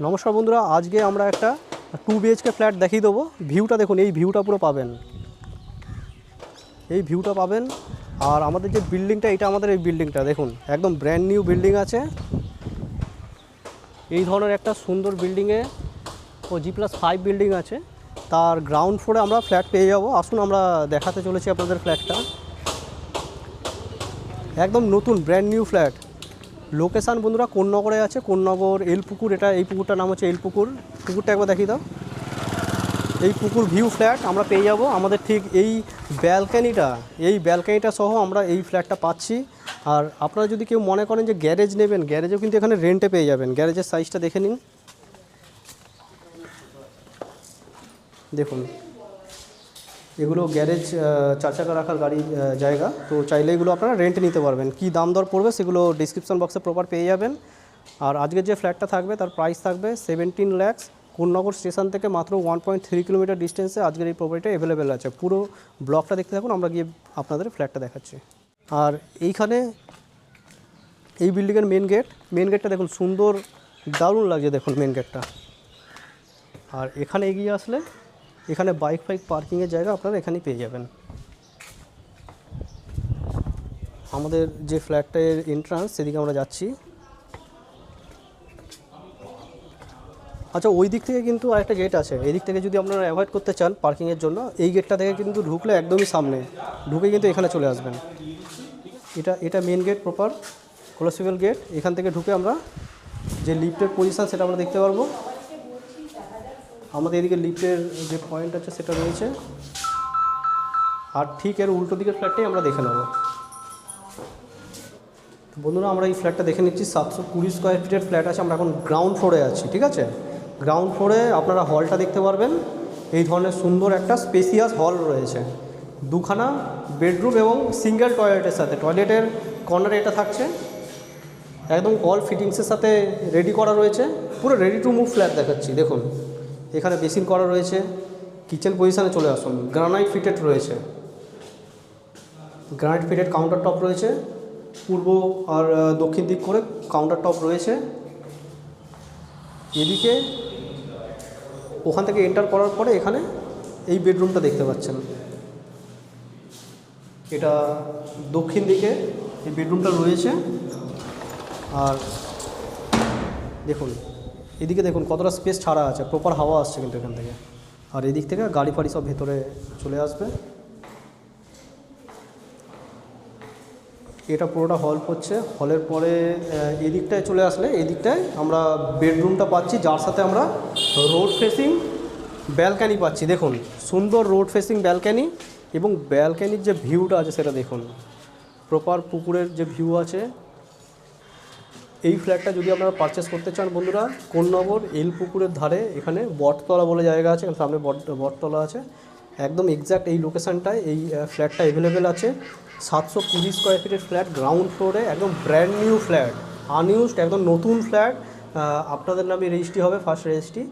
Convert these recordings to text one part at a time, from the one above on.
নমস্কার বন্ধুরা, আজকে আমরা একটা 2 BHK ফ্ল্যাট দেখিয়ে দেবো। ভিউটা দেখুন, এই ভিউটা পুরো পাবেন, এই ভিউটা পাবেন। আর আমাদের যে বিল্ডিংটা, এটা আমাদের এই বিল্ডিংটা দেখুন, একদম ব্র্যান্ড নিউ বিল্ডিং আছে। এই ধরনের একটা সুন্দর বিল্ডিংয়ে G+5 বিল্ডিং আছে। তার গ্রাউন্ড ফ্লোরে আমরা ফ্ল্যাট পেয়ে যাব। আসুন আমরা দেখাতে চলেছি আপনাদের ফ্ল্যাটটা। একদম নতুন ব্র্যান্ড নিউ ফ্ল্যাট। লোকেশান বন্ধুরা কোন্নগরে আছে, কোন্নগর এলপুকুর। এটা এই পুকুরটার নাম হচ্ছে এলপুকুর। পুকুরটা একবার দেখিয়ে দাও। এই পুকুর ভিউ ফ্ল্যাট আমরা পেয়ে যাব আমাদের ঠিক এই ব্যালকানিটা সহ আমরা এই ফ্ল্যাটটা পাচ্ছি। আর আপনারা যদি কেউ মনে করেন যে গ্যারেজ নেবেন, গ্যারেজও কিন্তু এখানে রেন্টে পেয়ে যাবেন। গ্যারেজের সাইজটা দেখে নিন, দেখুন এগুলো গ্যারেজ, 4 চাকা রাখার গাড়ি জায়গা। তো চাইলে এগুলো আপনারা রেন্টে নিতে পারবেন। কি দাম দর পড়বে সেগুলো ডিসক্রিপশন বক্সে প্রপার পেয়ে যাবেন। আর আজকের যে ফ্ল্যাটটা থাকবে তার প্রাইস থাকবে 17 লাখ। কোন্নগর স্টেশন থেকে মাত্র 1.3 কিলোমিটার ডিস্টেন্সে আজকের এই প্রপার্টিটা অ্যাভেলেবেল আছে। পুরো ব্লকটা দেখতে থাকুন, আমরা গিয়ে আপনাদের ফ্ল্যাটটা দেখাচ্ছি। আর এইখানে এই বিল্ডিংয়ের মেন গেটটা দেখুন, সুন্দর দারুণ লাগছে দেখুন মেন গেটটা। আর এখানে এগিয়ে আসলে এখানে বাইক পার্কিংয়ের জায়গা আপনারা এখানেই পেয়ে যাবেন। আমাদের যে ফ্ল্যাটের এন্ট্রান্স, সেদিকে আমরা যাচ্ছি। আচ্ছা, ওই দিক থেকে কিন্তু আরেকটা গেট আছে। এই দিক থেকে যদি আপনারা অ্যাভয়েড করতে চান পার্কিংয়ের জন্য, এই গেটটা থেকে কিন্তু ঢুকলে একদমই সামনে ঢুকে কিন্তু এখানে চলে আসবেন। এটা মেন গেট, প্রপার ক্লোসিবল গেট। এখান থেকে ঢুকে আমরা যে লিফটের পজিশান সেটা আমরা দেখতে পারবো। আমাদের এদিকে লিফটের যে পয়েন্ট আছে সেটা রয়েছে। আর ঠিক এর উল্টো দিকের ফ্ল্যাটটাই আমরা দেখে নেব। বন্ধুরা, আমরা এই ফ্ল্যাটটা দেখে নিচ্ছি। 720 স্কোয়ার ফিটের ফ্ল্যাট আছে। আমরা এখন গ্রাউন্ড ফ্লোরে আছি, ঠিক আছে। গ্রাউন্ড ফ্লোরে আপনারা হলটা দেখতে পারবেন। এই ধরনের সুন্দর একটা স্পেসিয়াস হল রয়েছে, দুখানা বেডরুম এবং সিঙ্গেল টয়লেটের সাথে। টয়লেটের কর্নারে এটা থাকছে, একদম অল ফিটিংসের সাথে রেডি করা রয়েছে। পুরো রেডি টু মুভ ফ্ল্যাট দেখাচ্ছি। দেখুন এখানে বেসিন করা রয়েছে। কিচেন পজিশানে চলে আসুন। গ্রানাইট ফিটেড রয়েছে, গ্রানাইট ফিটেড কাউন্টার টপ রয়েছে। পূর্ব আর দক্ষিণ দিক করে কাউন্টার টপ রয়েছে। এদিকে ওখান থেকে এন্টার করার পরে এখানে এই বেডরুমটা দেখতে পাচ্ছেন। এটা দক্ষিণ দিকে এই বেডরুমটা রয়েছে। আর দেখুন এদিকে দেখুন কতটা স্পেস ছাড়া আছে, প্রপার হাওয়া আসছে কিন্তু এখান থেকে। আর এদিক থেকে গাড়ি ফাড়ি সব ভেতরে চলে আসবে। এটা পুরোটা হল পড়ছে। হলের পরে এদিকটায় চলে আসলে এদিকটায় আমরা বেডরুমটা পাচ্ছি, যার সাথে আমরা রোড ফেসিং ব্যালকানি পাচ্ছি। দেখুন সুন্দর রোড ফেসিং ব্যালকানি, এবং ব্যালকানির যে ভিউটা আছে সেটা দেখুন, প্রপার পুকুরের যে ভিউ আছে। এই ফ্ল্যাটটা যদি আপনারা পারচেস করতে চান বন্ধুরা, কোন্নগর এলপুকুরের ধারে এখানে বটতলা বলে জায়গা আছে, সামনে বটতলা আছে। একদম এক্স্যাক্ট এই লোকেশানটায় এই ফ্ল্যাটটা অ্যাভেলেবেল আছে। 720 স্কোয়ার ফিটের ফ্ল্যাট, গ্রাউন্ড ফ্লোরে, একদম ব্র্যান্ড নিউ ফ্ল্যাট, আনইউজড, একদম নতুন ফ্ল্যাট। আপনাদের নামে রেজিস্ট্রি হবে, ফার্স্ট রেজিস্ট্রি।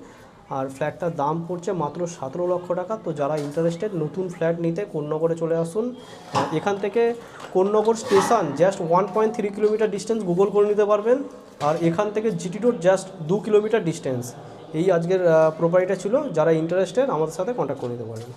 আর ফ্ল্যাটটার দাম পড়ছে মাত্র 17 লক্ষ টাকা। তো যারা ইন্টারেস্টেড নতুন ফ্ল্যাট নিতে, কোন্নগরে চলে আসুন। এখান থেকে Konnagar station just 1.3 kilometre distance, Google করে নিতে পারবেন। আর এখান থেকে GT road just 2 kilometre distance. এই আজকের প্রপার্টিটা ছিল। যারা ইন্টারেস্টেড আমাদের সাথে কন্ট্যাক্ট করে নিতে পারেন।